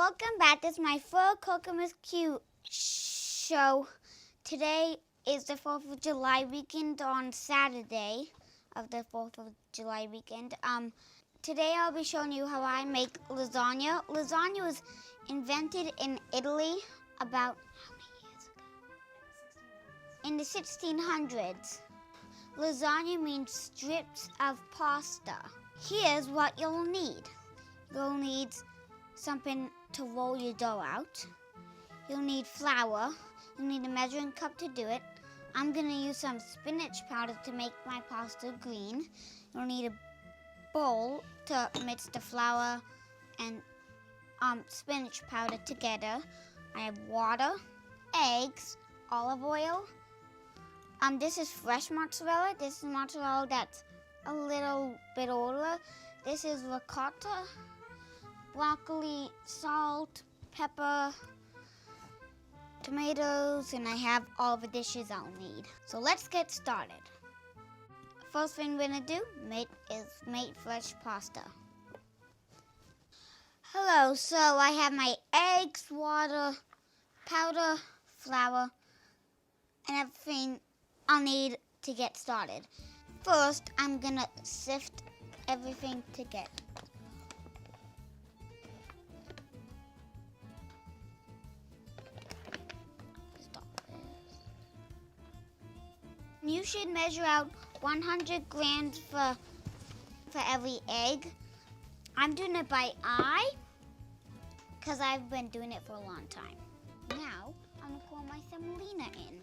welcome back. This is my Fur Kokomus Cute show. Today is the 4th of July weekend on Saturday of the 4th of July weekend. Today I'll be showing you how I make lasagna. Lasagna was invented in Italy about how many years ago? In the 1600s. Lasagna means strips of pasta. Here's what you'll need. You'll need something to roll your dough out. You'll need flour. You'll need a measuring cup to do it. I'm going to use some spinach powder to make my pasta green. You'll need a bowl to mix the flour and spinach powder together. I have water, eggs, olive oil. This is fresh mozzarella. This is mozzarella that's a little bit older. This is ricotta, broccoli, salt, pepper, tomatoes, and I have all the dishes I'll need. So let's get started. First thing we're gonna do is make fresh pasta. Hello, so I have my eggs, water, powder, flour, and everything I'll need to get started. First, I'm gonna sift everything together. You should measure out 100 grams for every egg. I'm doing it by eye because I've been doing it for a long time. Now, I'm gonna pour my semolina in.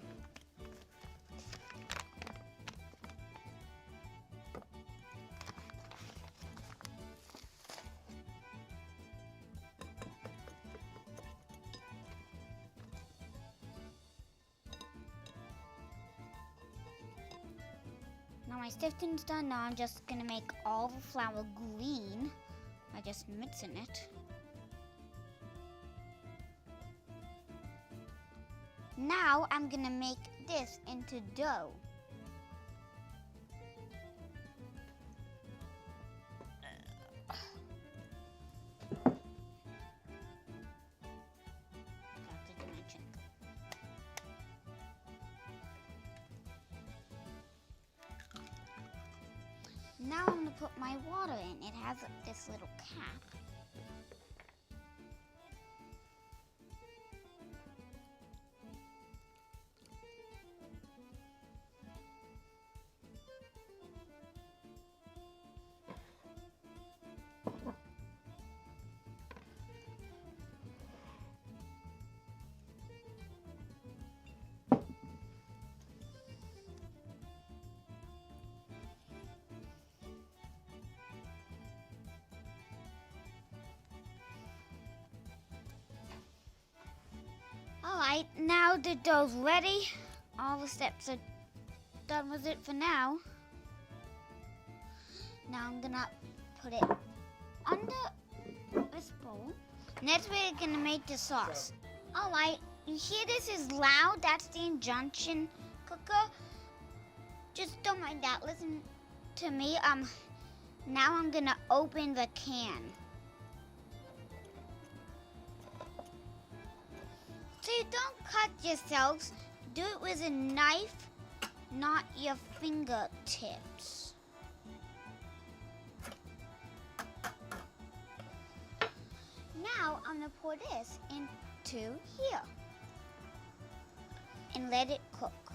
Now my sifting's done. Now I'm just gonna make all the flour green by just mixing it. Now I'm gonna make this into dough. Got the dimension. Now I'm gonna put my water in. It has this little cap. Alright, now the dough's ready. All the steps are done with it for now. Now I'm gonna put it under this bowl. Next we're gonna make the sauce. Alright, you hear this is loud? That's the injection cooker. Just don't mind that. Listen to me. Now I'm gonna open the can. So you don't cut yourselves. Do it with a knife, not your fingertips. Now I'm gonna pour this into here and let it cook.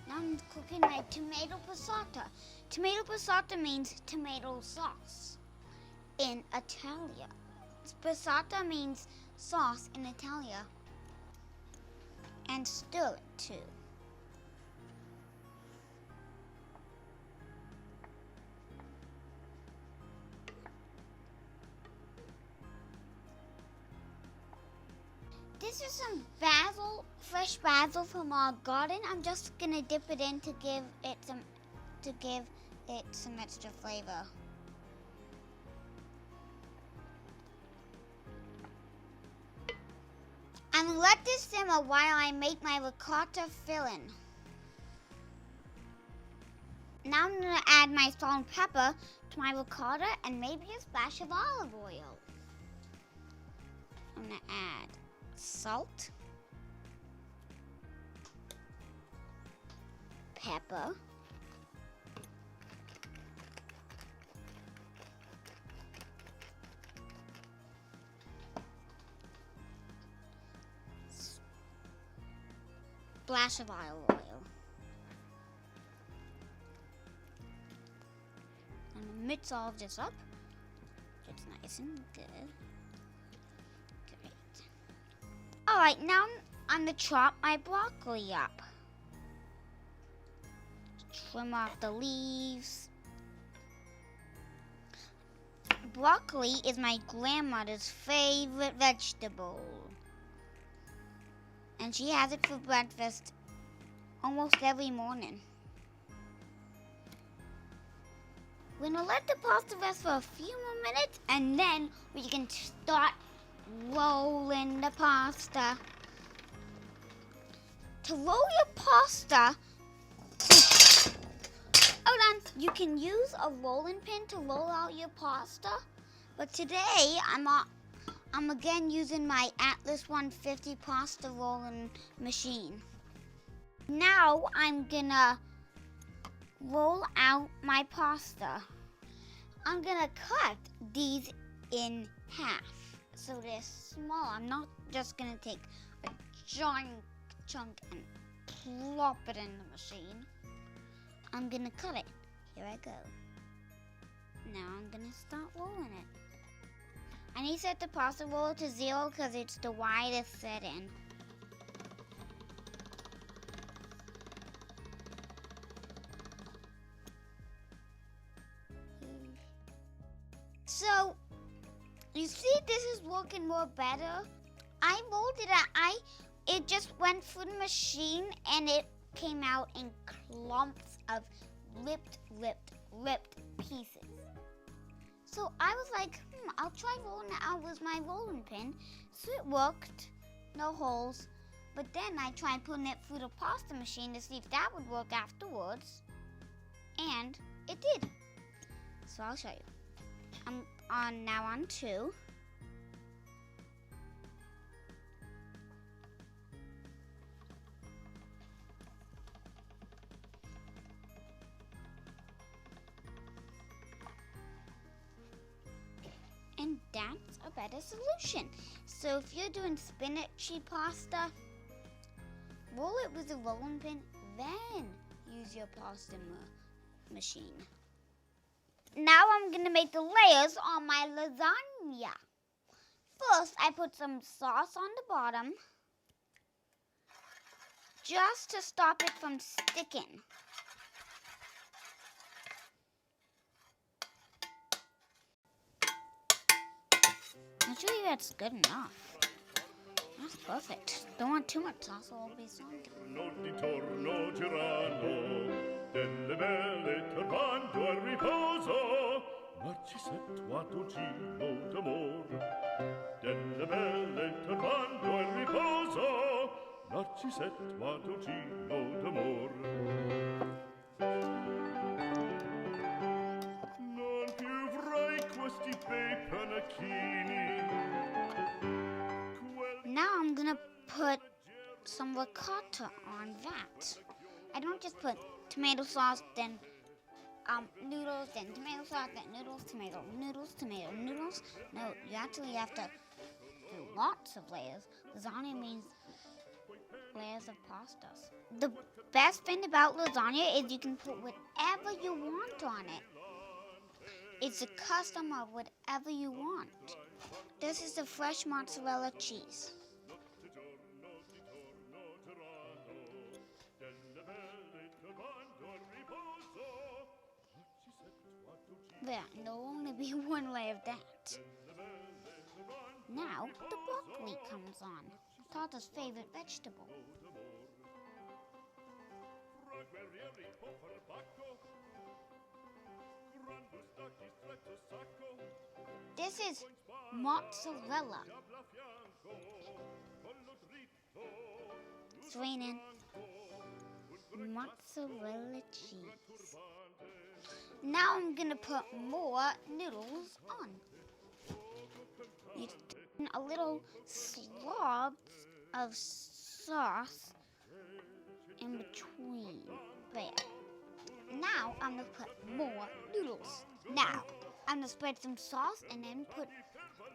Now I'm cooking my tomato passata. Tomato passata means tomato sauce in Italia. Passata means sauce in Italia. And stir it too. This is some basil, fresh basil from our garden. I'm just gonna dip it in to give it some extra flavor. I'm gonna let this simmer while I make my ricotta filling. Now Now I'm going to add my salt and pepper to my ricotta and maybe a splash of olive oil. I'm going to add salt, pepper, splash of olive oil. And mix all of this up. It's nice and good. Great. Alright, now I'm going to chop my broccoli up. Trim off the leaves. Broccoli is my grandmother's favorite vegetable. And she has it for breakfast almost every morning. We're gonna let the pasta rest for a few more minutes and then we can start rolling the pasta. To roll your pasta, hold on, you can use a rolling pin to roll out your pasta, but today I'm again using my Atlas 150 pasta rolling machine. Now I'm gonna roll out my pasta. I'm gonna cut these in half so they're small. I'm not just gonna take a giant chunk and plop it in the machine. I'm gonna cut it. Here I go. Now I'm gonna start rolling it. I need to set the pasta roller to 0 because it's the widest setting. So, you see this is working more better. I rolled it out. It just went through the machine and it came out in clumps of ripped pieces. So I was like, I'll try rolling it out with my rolling pin. So it worked, no holes. But then I tried putting it through the pasta machine to see if that would work afterwards. And it did. So I'll show you. I'm now on 2. And that's a better solution. So if you're doing spinachy pasta, roll it with a rolling pin, then use your pasta machine. Now I'm gonna make the layers on my lasagna. First, I put some sauce on the bottom, just to stop it from sticking. I'm sure that's good enough. That's perfect. Don't want too much sauce or it'll be soggy. Delle belle turbando al riposo, Narcisetto a Tocino d'amor. Delle belle turbando al riposo, Narcisetto a Tocino d'amor. Non più avrai questi bei panacchini. Now I'm gonna put some ricotta on that. I don't just put tomato sauce, then noodles, then tomato sauce, then noodles, noodles. No, you actually have to do lots of layers. Lasagna means layers of pastas. The best thing about lasagna is you can put whatever you want on it. It's a custom of whatever you want. This is the fresh mozzarella cheese. There, there'll only be one layer of that. Now, the broccoli comes on. Tata's favorite vegetable. This is mozzarella. It's raining. Mozzarella cheese. Now I'm gonna put more noodles on. Need a little slobs of sauce in between there. Now I'm gonna put more noodles. Now I'm gonna spread some sauce and then put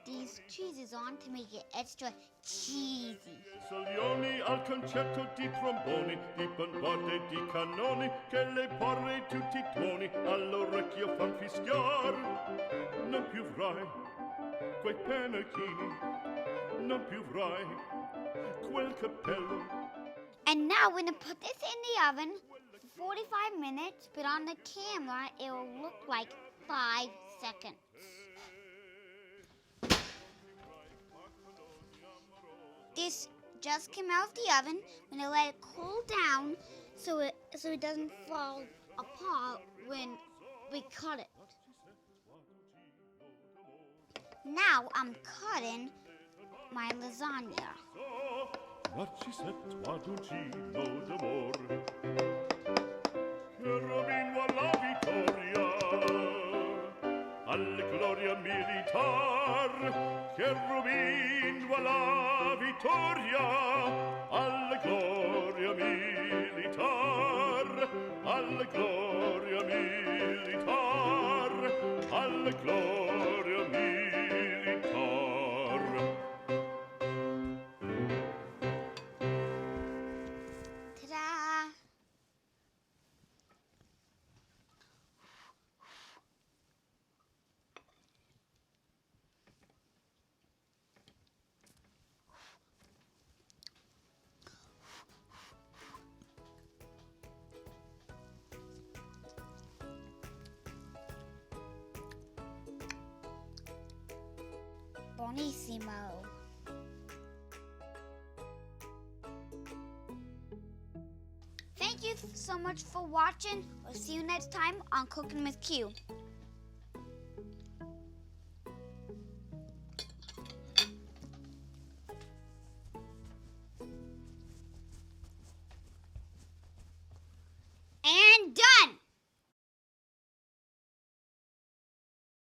these cheeses on to make it extra cheesy. Solioni al concerto di tromboni, di bombardie di cannoni, che le porre tutti i tuoni all'orecchio fan fischiar. Non più avrai quei pennacchini, non più avrai quel cappello. And now we're gonna put this in the oven for 45 minutes, but on the camera it will look like 5 seconds. This just came out of the oven. I'm gonna let it cool down so it doesn't fall apart when we cut it. Now I'm cutting my lasagna. Narcisetto ad uncino d'amor, che Robin alla vittoria, alla gloria militar, che Robin alla vittoria, alla gloria militar, alla gloria militar, alla gloria militar. Ta-da! Bonissimo. Thank you so much for watching. We'll see you next time on Cooking with Q.